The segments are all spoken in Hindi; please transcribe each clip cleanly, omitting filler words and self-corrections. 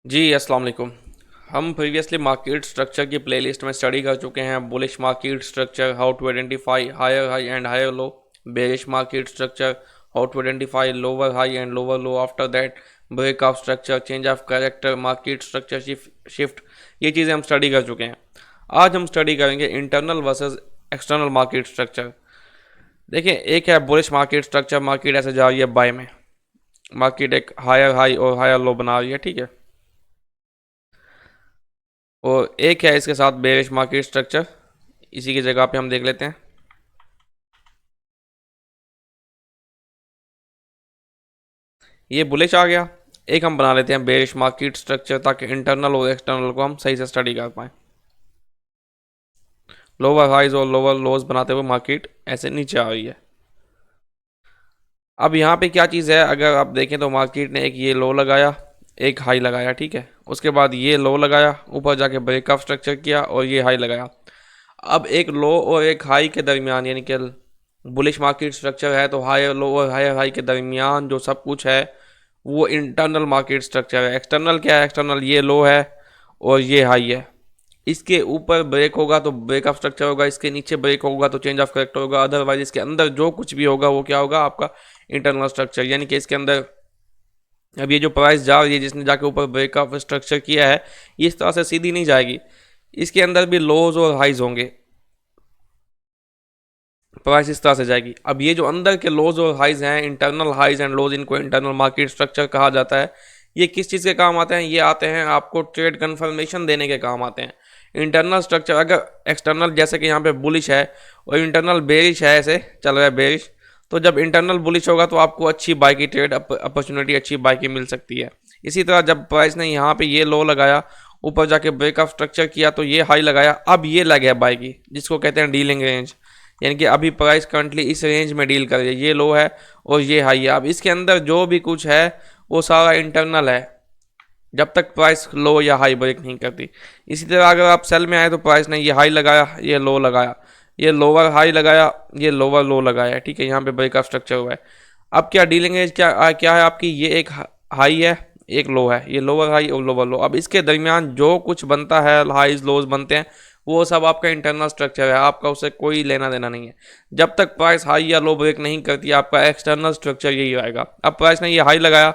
जी अस्सलाम वालेकुम। हम प्रीवियसली मार्केट स्ट्रक्चर की प्लेलिस्ट में स्टडी कर चुके हैं। Bullish market structure, how to identify higher high and higher low. Bearish market structure, how to identify lower high and lower low. After that break of structure, change of character, market structure shift. ये चीज़ें हम स्टडी कर चुके हैं। आज हम स्टडी करेंगे internal versus external market structure. देखिए, एक है बुलिश मार्केट स्ट्रक्चर, मार्केट ऐसे जा रही है बाय में, मार्केट एक हायर हाई और हायर लो बना रही है, ठीक है। और एक है इसके साथ बेरिश मार्केट स्ट्रक्चर, इसी की जगह पे हम देख लेते हैं। ये बुलिश आ गया। एक हम बना लेते हैं बेरिश मार्केट स्ट्रक्चर, ताकि इंटरनल और एक्सटर्नल को हम सही से स्टडी कर पाएँ। लोअर हाइज और लोअर लोज बनाते हुए मार्केट ऐसे नीचे आ रही है। अब यहाँ पे क्या चीज़ है, अगर आप देखें तो मार्केट ने एक ये लो लगाया, एक हाई लगाया, ठीक है। उसके बाद ये लो लगाया, ऊपर जाके ब्रेक ऑफ स्ट्रक्चर किया और ये हाई लगाया। अब एक लो और एक हाई के दरमियान, यानी कि बुलिश मार्केट स्ट्रक्चर है तो हायर लो और हायर हाई के दरमियान जो सब कुछ है वो इंटरनल मार्केट स्ट्रक्चर है। एक्सटर्नल क्या है? एक्सटर्नल ये लो है और ये हाई है। इसके ऊपर ब्रेक होगा तो ब्रेक ऑफ स्ट्रक्चर होगा, इसके नीचे ब्रेक होगा तो चेंज ऑफ करेक्टर होगा। अदरवाइज इसके अंदर जो कुछ भी होगा वो क्या होगा? आपका इंटरनल स्ट्रक्चर। यानी कि इसके अंदर अब ये जो प्राइस जा रही है, जिसने जाके ऊपर ब्रेक ऑफ स्ट्रक्चर किया है, ये इस तरह से सीधी नहीं जाएगी। इसके अंदर भी लोज और हाइज होंगे, प्राइस इस तरह से जाएगी। अब ये जो अंदर के लोज और हाइज हैं, इंटरनल हाइज एंड लोज, इनको इंटरनल मार्केट स्ट्रक्चर कहा जाता है। ये किस चीज़ के काम आते हैं? ये आते हैं आपको ट्रेड कंफर्मेशन देने के काम आते हैं। इंटरनल स्ट्रक्चर अगर एक्सटर्नल, जैसे कि यहाँ पे बुलिश है और इंटरनल बेरिश है, ऐसे चल रहा है बेरिश, तो जब इंटरनल बुलिश होगा तो आपको अच्छी बाय की ट्रेड अपॉर्चुनिटी, अच्छी बाय की मिल सकती है। इसी तरह जब प्राइस ने यहाँ पे ये लो लगाया, ऊपर जाके ब्रेक ऑफ स्ट्रक्चर किया तो ये हाई लगाया, अब ये लग गया बाय की, जिसको कहते हैं डीलिंग रेंज। यानी कि अभी प्राइस करंटली इस रेंज में डील कर रही है, ये लो है और ये हाई है। अब इसके अंदर जो भी कुछ है वो सारा इंटरनल है, जब तक प्राइस लो या हाई ब्रेक नहीं करती। इसी तरह अगर आप सेल में आए तो प्राइस ने ये हाई लगाया, ये लो लगाया, ये लोअर हाई लगाया, ये लोअर लो लगाया, ठीक है। यहाँ पे ब्रेक ऑफ स्ट्रक्चर हुआ है। अब क्या डीलिंग रेंज क्या है आपकी? ये एक हाई है, एक लो है, ये लोअर हाई और लोअर लो। अब इसके दरमियान जो कुछ बनता है, हाइज लोज बनते हैं, वो सब आपका इंटरनल स्ट्रक्चर है, आपका उससे कोई लेना देना नहीं है। जब तक प्राइस हाई या लो ब्रेक नहीं करती, आपका एक्सटर्नल स्ट्रक्चर यही आएगा। अब प्राइस ने ये हाई लगाया,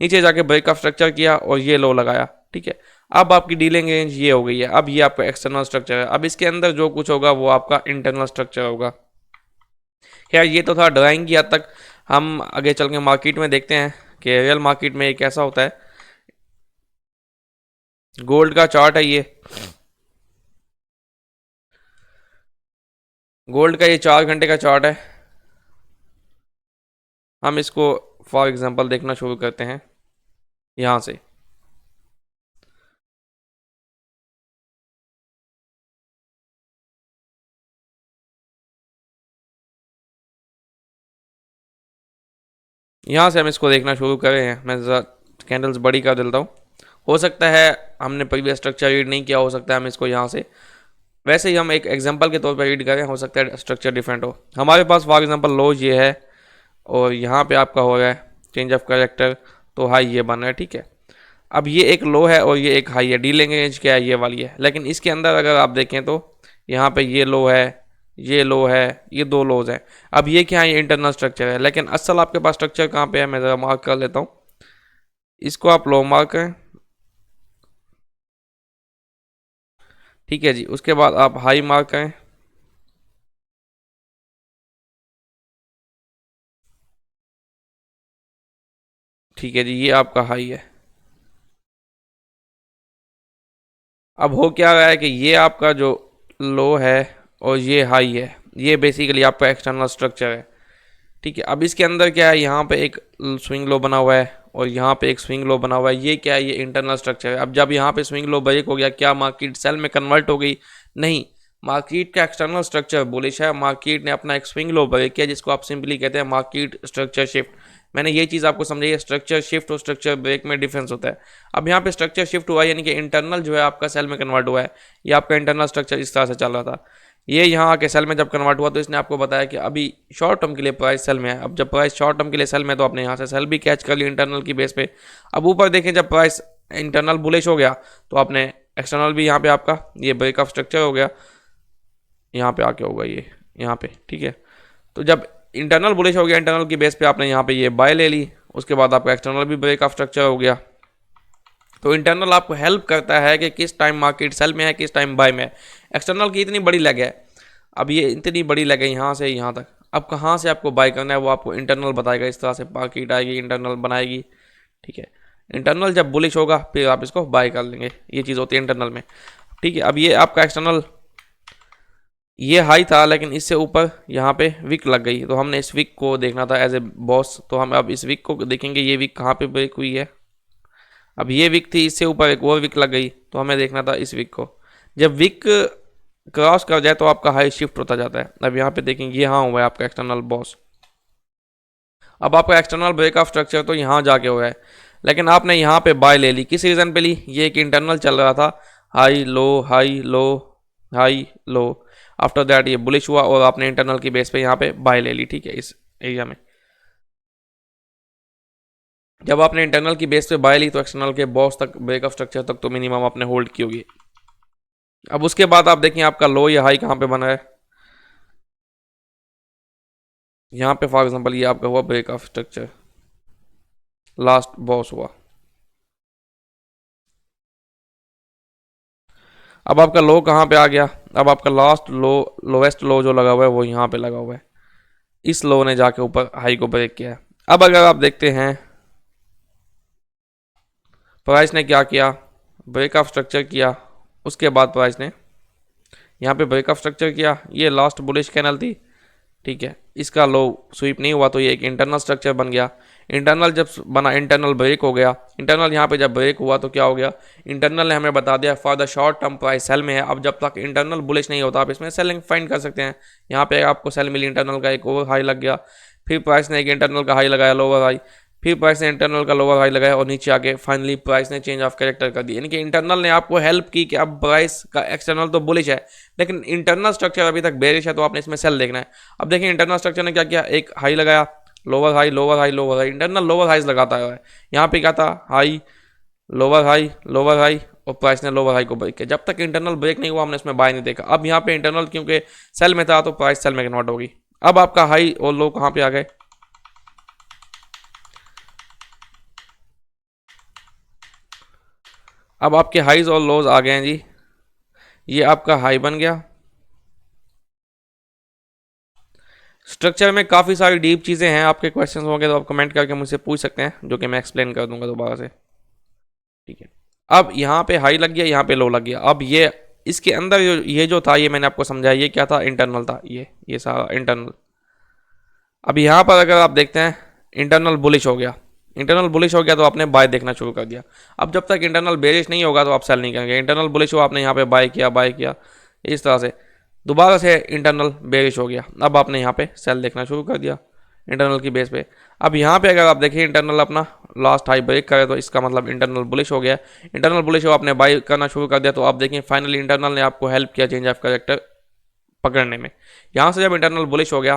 नीचे जाके ब्रेक ऑफ स्ट्रक्चर किया और ये लो लगाया, ठीक है। अब आपकी डीलिंग रेंज ये हो गई है। अब ये आपका एक्सटर्नल स्ट्रक्चर है। अब इसके अंदर जो कुछ होगा वो आपका इंटरनल स्ट्रक्चर होगा। खैर, ये तो था ड्राइंग की हद तक। हम आगे चल के मार्केट में देखते हैं कि रियल मार्केट में ये कैसा होता है। गोल्ड का चार्ट है ये। गोल्ड का ये 4 घंटे का चार्ट है। हम इसको फॉर एग्जांपल देखना शुरू करते हैं यहाँ से। यहाँ से हम इसको देखना शुरू कर रहे हैं। मैं ज़रा कैंडल्स बड़ी कर देता हूँ। हो सकता है हमने प्रीवियस स्ट्रक्चर रीड नहीं किया, हो सकता है हम इसको यहाँ से वैसे ही हम एक एग्जांपल के तौर पर रीड करें, हो सकता है स्ट्रक्चर डिफरेंट हो। हमारे पास फॉर एग्जांपल लो ये है और यहाँ पे आपका हो रहा है चेंज ऑफ कैरेक्टर, तो हाई ये बन रहा है, ठीक है। अब ये एक लो है और ये एक हाई है। डीलिंग रेंज क्या है? ये वाली है। लेकिन इसके अंदर अगर आप देखें तो यहाँ पे ये लो है, ये लो है, ये दो लोज हैं। अब ये क्या है? ये इंटरनल स्ट्रक्चर है। लेकिन असल आपके पास स्ट्रक्चर कहाँ पे है? मैं ज़रा मार्क कर लेता हूँ। इसको आप लो मार्क करें, ठीक है जी। उसके बाद आप हाई मार्क करें, ठीक है जी। ये आपका हाई है। अब हो क्या रहा है कि ये आपका जो लो है और ये हाई है, ये बेसिकली आपका एक्सटर्नल स्ट्रक्चर है, ठीक है। अब इसके अंदर क्या है? यहाँ पे एक स्विंग लो बना हुआ है और यहाँ पे एक स्विंग लो बना हुआ है। ये क्या है? ये इंटरनल स्ट्रक्चर है। अब जब यहाँ पे स्विंग लो ब्रेक हो गया, क्या मार्केट सेल में कन्वर्ट हो गई? नहीं, मार्केट का एक्सटर्नल स्ट्रक्चर बुलिश है। मार्केट ने अपना एक स्विंग लो ब्रेक किया, जिसको आप सिंपली कहते हैं मार्केट स्ट्रक्चर शिफ्ट। मैंने ये चीज़ आपको समझाई है, स्ट्रक्चर शिफ्ट और स्ट्रक्चर ब्रेक में डिफरेंस होता है। अब यहाँ पे स्ट्रक्चर शिफ्ट हुआ है, यानी कि इंटरनल जो है आपका सेल में कन्वर्ट हुआ है। ये आपका इंटरनल स्ट्रक्चर इस तरह से चल रहा था। ये यहाँ आके सेल में जब कन्वर्ट हुआ तो इसने आपको बताया कि अभी शॉर्ट टर्म के लिए प्राइस सेल में है। अब जब प्राइस शॉर्ट टर्म के लिए सेल में, तो आपने यहाँ से सेल भी कैच कर ली इंटरनल की बेस पे। अब ऊपर देखें, जब प्राइस इंटरनल बुलिश हो गया तो आपने एक्सटर्नल भी यहाँ पे आपका ये ब्रेक ऑफ स्ट्रक्चर हो गया, यहाँ पे आके होगा ये यहाँ पे, ठीक है। तो जब इंटरनल बुलिश हो गया, इंटरनल की बेस पे आपने यहाँ पे ये बाय ले ली, उसके बाद आपका एक्सटर्नल भी ब्रेक ऑफ स्ट्रक्चर हो गया। तो इंटरनल आपको हेल्प करता है कि किस टाइम मार्केट सेल में है, किस टाइम बाय में है। एक्सटर्नल की इतनी बड़ी लेग है, अब ये इतनी बड़ी लेग है यहाँ से यहाँ तक, अब कहाँ से आपको बाय करना है वो आपको इंटरनल बताएगा। इस तरह से मार्केट आएगी, इंटरनल बनाएगी, ठीक है। इंटरनल जब बुलिश होगा फिर आप इसको बाय कर लेंगे, ये चीज़ होती है इंटरनल में, ठीक है। अब ये आपका एक्सटर्नल ये हाई था, लेकिन इससे ऊपर यहाँ पे विक लग गई, तो हमने इस विक को देखना था एज ए बॉस। तो हम अब इस विक को देखेंगे, ये विक कहाँ पे ब्रेक हुई है। अब ये विक थी, इससे ऊपर एक और विक लग गई, तो हमें देखना था इस विक को। जब विक क्रॉस कर जाए तो आपका हाई शिफ्ट होता जाता है। अब यहाँ पे देखेंगे, यहाँ हुआ है आपका एक्सटर्नल बॉस। अब आपका एक्सटर्नल ब्रेक ऑफ स्ट्रक्चर तो यहाँ जाके हुआ है, लेकिन आपने यहाँ पे बाय ले ली, किस रीज़न पे ली, ये एक इंटरनल चल रहा था, high low high low high low. After that ये बुलिश हुआ और आपने इंटरनल की बेस पे यहाँ पे बाय ले ली, ठीक है। इस एरिया में जब आपने इंटरनल की बेस पे बाय ली तो एक्सटर्नल के बॉस तक, ब्रेक ऑफ स्ट्रक्चर तक तो मिनिमम आपने होल्ड की होगी। अब उसके बाद आप देखें आपका लो या हाई कहाँ पे बना है, यहाँ पे फॉर एग्जांपल ये आपका हुआ break of structure, last boss हुआ। अब आपका लो कहाँ पे आ गया, अब आपका लास्ट लो, लोवेस्ट लो जो लगा हुआ है वो यहाँ पे लगा हुआ है, इस लो ने जाके ऊपर हाई को ब्रेक किया है। अब अगर आप देखते हैं प्राइस ने क्या किया, ब्रेक ऑफ स्ट्रक्चर किया, उसके बाद प्राइस ने यहाँ पे ब्रेक ऑफ स्ट्रक्चर किया, ये लास्ट बुलिश कैनल थी, ठीक है। इसका लो स्वीप नहीं हुआ तो ये एक इंटरनल स्ट्रक्चर बन गया। इंटरनल जब बना, इंटरनल ब्रेक हो गया, इंटरनल यहाँ पे जब ब्रेक हुआ तो क्या हो गया, इंटरनल ने हमें बता दिया for the short term price cell में है। अब जब तक इंटरनल बुलिश नहीं होता आप इसमें सेलिंग फाइंड कर सकते हैं। यहाँ पे आपको सेल मिली, इंटरनल का एक ओवर हाई लग गया, फिर प्राइस ने एक इंटरनल का हाई लगाया, लोअर हाई, फिर प्राइस ने इंटरनल का लोअर हाई लगाया और नीचे आके फाइनली प्राइस ने चेंज ऑफ कैरेक्टर कर दी। यानी कि इंटरनल ने आपको हेल्प की कि अब प्राइस का एक्सटर्नल तो बुलिश है लेकिन इंटरनल स्ट्रक्चर अभी तक बेरिश है, तो आपने इसमें सेल देखना है। अब देखिए इंटरनल स्ट्रक्चर ने क्या किया, एक हाई लगाया, lower high lower high lower high, internal lower highs लगाता है। यहाँ पे क्या था, high lower high lower high, और प्राइस ने लोअर हाई को ब्रेक किया। जब तक इंटरनल ब्रेक नहीं हुआ हमने इसमें बाय नहीं देखा। अब यहाँ पे इंटरनल क्योंकि सेल में था तो प्राइस सेल में कन्वर्ट होगी। अब आपका हाई और लो कहाँ पे आ गए, अब आपके हाईज और लोज आ गए हैं जी। ये आपका हाई बन गया। स्ट्रक्चर में काफ़ी सारी डीप चीज़ें हैं, आपके क्वेश्चंस होंगे तो आप कमेंट करके मुझसे पूछ सकते हैं, जो कि मैं एक्सप्लेन कर दूंगा दोबारा से, ठीक है। अब यहाँ पे हाई लग गया, यहाँ पे लो लग गया। अब ये इसके अंदर ये जो था, ये मैंने आपको समझाया, ये क्या था, इंटरनल था, ये सारा इंटरनल। अब यहाँ पर अगर आप देखते हैं इंटरनल बुलिश हो गया, इंटरनल बुलिश हो गया तो आपने बाय देखना शुरू कर दिया। अब जब तक इंटरनल बेरिश नहीं होगा तो आप सेल नहीं करेंगे। इंटरनल बुलिश हो, आपने यहाँ पे बाय किया, इस तरह से दोबारा से इंटरनल बेरिश हो गया, अब आपने यहाँ पे सेल देखना शुरू कर दिया इंटरनल की बेस पे। अब यहाँ पे अगर आप देखिए इंटरनल अपना लास्ट हाई ब्रेक करे तो इसका मतलब इंटरनल बुलिश हो गया। इंटरनल बुलिश हो, आपने बाय करना शुरू कर दिया, तो आप देखिए फाइनली इंटरनल ने आपको हेल्प किया चेंज ऑफ कैरेक्टर पकड़ने में। यहाँ से जब इंटरनल बुलिश हो गया,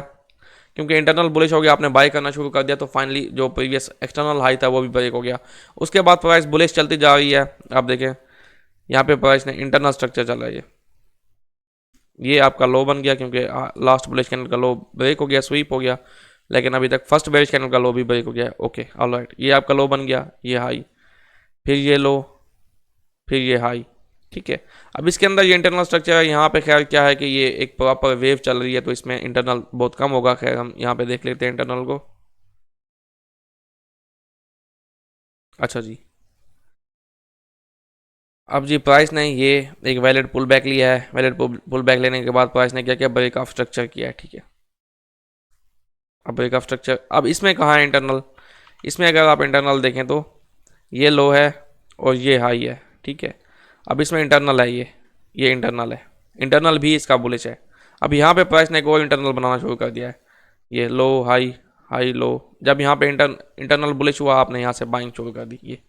क्योंकि इंटरनल बुलिश हो गया, आपने बाय करना शुरू कर दिया, तो फाइनली जो प्रीवियस एक्सटर्नल हाई था वो भी ब्रेक हो गया। उसके बाद प्राइस बुलिश चलती जा रही है। आप देखें यहाँ पे प्राइस ने इंटरनल स्ट्रक्चर चल रही है, ये आपका लो बन गया क्योंकि लास्ट बुलिश कैंडल का लो ब्रेक हो गया, स्वीप हो गया, लेकिन अभी तक फर्स्ट बेरिश कैंडल का लो भी ब्रेक हो गया। ओके ऑलराइट, ये आपका लो बन गया, ये हाई, फिर ये लो, फिर ये हाई, ठीक है। अब इसके अंदर ये इंटरनल स्ट्रक्चर है। यहाँ पे खैर क्या है कि ये एक प्रॉपर वेव चल रही है तो इसमें इंटरनल बहुत कम होगा। खैर हम यहाँ पे देख लेते हैं इंटरनल को। अच्छा जी, अब जी प्राइस ने ये एक वैलिड पुल बैक लिया है। वैलिड पुल बैक लेने के बाद प्राइस ने क्या किया, ब्रेक ऑफ स्ट्रक्चर किया है, ठीक है। अब ब्रेक ऑफ स्ट्रक्चर, अब इसमें कहाँ है इंटरनल, इसमें अगर आप इंटरनल देखें तो ये लो है और ये हाई है, ठीक है। अब इसमें इंटरनल है, ये इंटरनल है, इंटरनल भी इसका बुलिश है। अब यहाँ पे प्राइस ने एक और इंटरनल बनाना शुरू कर दिया है, ये लो हाई हाई लो। जब यहाँ पे इंटरनल बुलिश हुआ, आपने यहाँ से बाइंग शुरू कर दी। ये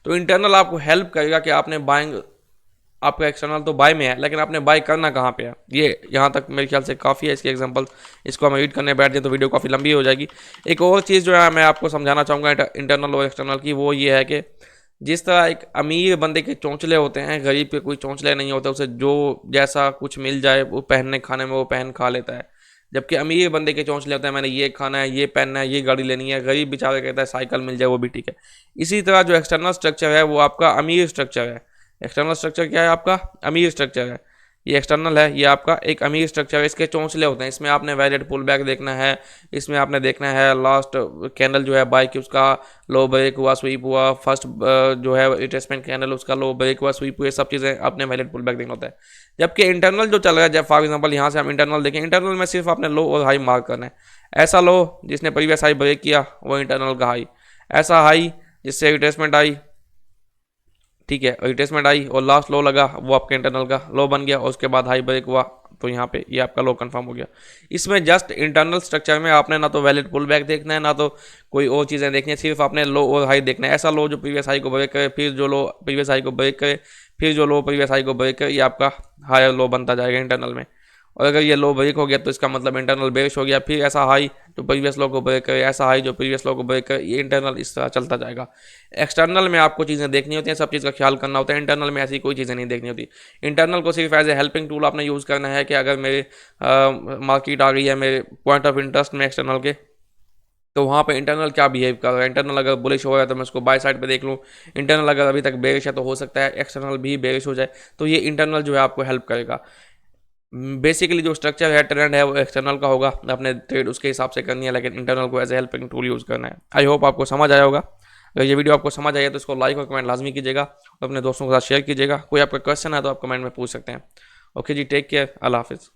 तो इंटरनल आपको हेल्प करेगा कि आपने बाइंग, आपका एक्सटर्नल तो बाय में है लेकिन आपने बाय करना कहाँ पे है। ये यहाँ तक मेरे ख्याल से काफ़ी है इसके एग्जांपल, इसको हम रीड करने बैठ जाए तो वीडियो काफ़ी लंबी हो जाएगी। एक और चीज़ जो है मैं आपको समझाना चाहूँगा इंटरनल और एक्सटर्नल की, वो ये है कि जिस तरह एक अमीर बंदे के चौंचले होते हैं, गरीब के कोई चौंचले नहीं होते, उसे जो जैसा कुछ मिल जाए वो पहनने खाने में वो पहन खा लेता है। जबकि अमीर बंदे के चौंचले होते हैं, मैंने ये खाना है, ये पहनना है, ये गाड़ी लेनी है। गरीब बेचारा कहता है साइकिल मिल जाए वो भी ठीक है। इसी तरह जो एक्सटर्नल स्ट्रक्चर है वो आपका अमीर स्ट्रक्चर है। एक्सटर्नल स्ट्रक्चर क्या है आपका? अमीर स्ट्रक्चर है। ये एक्सटर्नल है, ये आपका एक अमीर स्ट्रक्चर है। इसके चौंसले होते हैं, इसमें आपने वैलिड पुल बैक देखना है, इसमें आपने देखना है लास्ट कैंडल जो है बाइक की उसका लो ब्रेक हुआ, स्वीप हुआ, फर्स्ट जो है रिट्रेसमेंट कैंडल उसका लो ब्रेक हुआ, स्वीप हुए, सब चीज़ें आपने वैलिड पुल बैक देखना होता है। जबकि इंटरनल जो चल रहा है, जब फॉर एग्जाम्पल यहाँ से हम इंटरनल देखें, इंटरनल में सिर्फ आपने लो और हाई मार्क करना है। ऐसा लो जिसने प्रीवियस हाई ब्रेक किया वो इंटरनल का हाई, ऐसा हाई जिससे रिट्रेसमेंट आई, ठीक है, रिट्रेसमेंट आई और लास्ट लो लगा वो आपके इंटरनल का लो बन गया और उसके बाद हाई ब्रेक हुआ तो यहाँ पे ये आपका लो कंफर्म हो गया। इसमें जस्ट इंटरनल स्ट्रक्चर में आपने ना तो वैलिड पुल बैक देखना है ना तो कोई और चीज़ें देखनी है, सिर्फ आपने लो और हाई देखना है। ऐसा लो जो प्रीवियस हाई को ब्रेक करे, फिर जो लो प्रीवियस हाई को ब्रेक करे, फिर जो लो प्रीवियस हाई को ब्रेक करे, ये आपका हायर लो बनता जाएगा इंटरनल में। और अगर ये लो ब्रेक हो गया तो इसका मतलब इंटरनल बेरिश हो गया। फिर ऐसा हाई जो प्रीवियस लो को ब्रेक करे, ऐसा हाई जो प्रीवियस लो को ब्रेक करे, ये इंटरनल इस तरह चलता जाएगा। एक्सटर्नल में आपको चीज़ें देखनी होती हैं, सब चीज़ का ख्याल करना होता है। इंटरनल में ऐसी कोई चीज़ें नहीं देखनी होती। इंटरनल को सिर्फ एज ए हेल्पिंग टूल आपने यूज़ करना है कि अगर मेरे मार्केट आ गई है मेरे पॉइंट ऑफ इंटरेस्ट में एक्सटर्नल के, तो वहाँ पे इंटरनल क्या बिहेव कर रहा है। इंटरनल अगर बुलिश हो रहा है तो मैं उसको बाय साइड पे देख लूँ। इंटरनल अगर अभी तक बेरिश है तो हो सकता है एक्सटर्नल भी बेरिश हो जाए, तो ये इंटरनल जो है आपको हेल्प करेगा। बेसिकली जो स्ट्रक्चर है ट्रेंड है वो एक्सटर्नल का होगा, अपने ट्रेड उसके हिसाब से करनी है, लेकिन इंटरनल को as a helping tool use करना है। आई होप आपको समझ आया होगा। अगर ये वीडियो आपको समझ आया तो इसको लाइक और कमेंट लाजमी कीजिएगा और अपने दोस्तों के साथ शेयर कीजिएगा। कोई आपका क्वेश्चन है तो आप कमेंट में पूछ सकते हैं। ओके जी, टेक केयर, अल्लाह हाफिज़।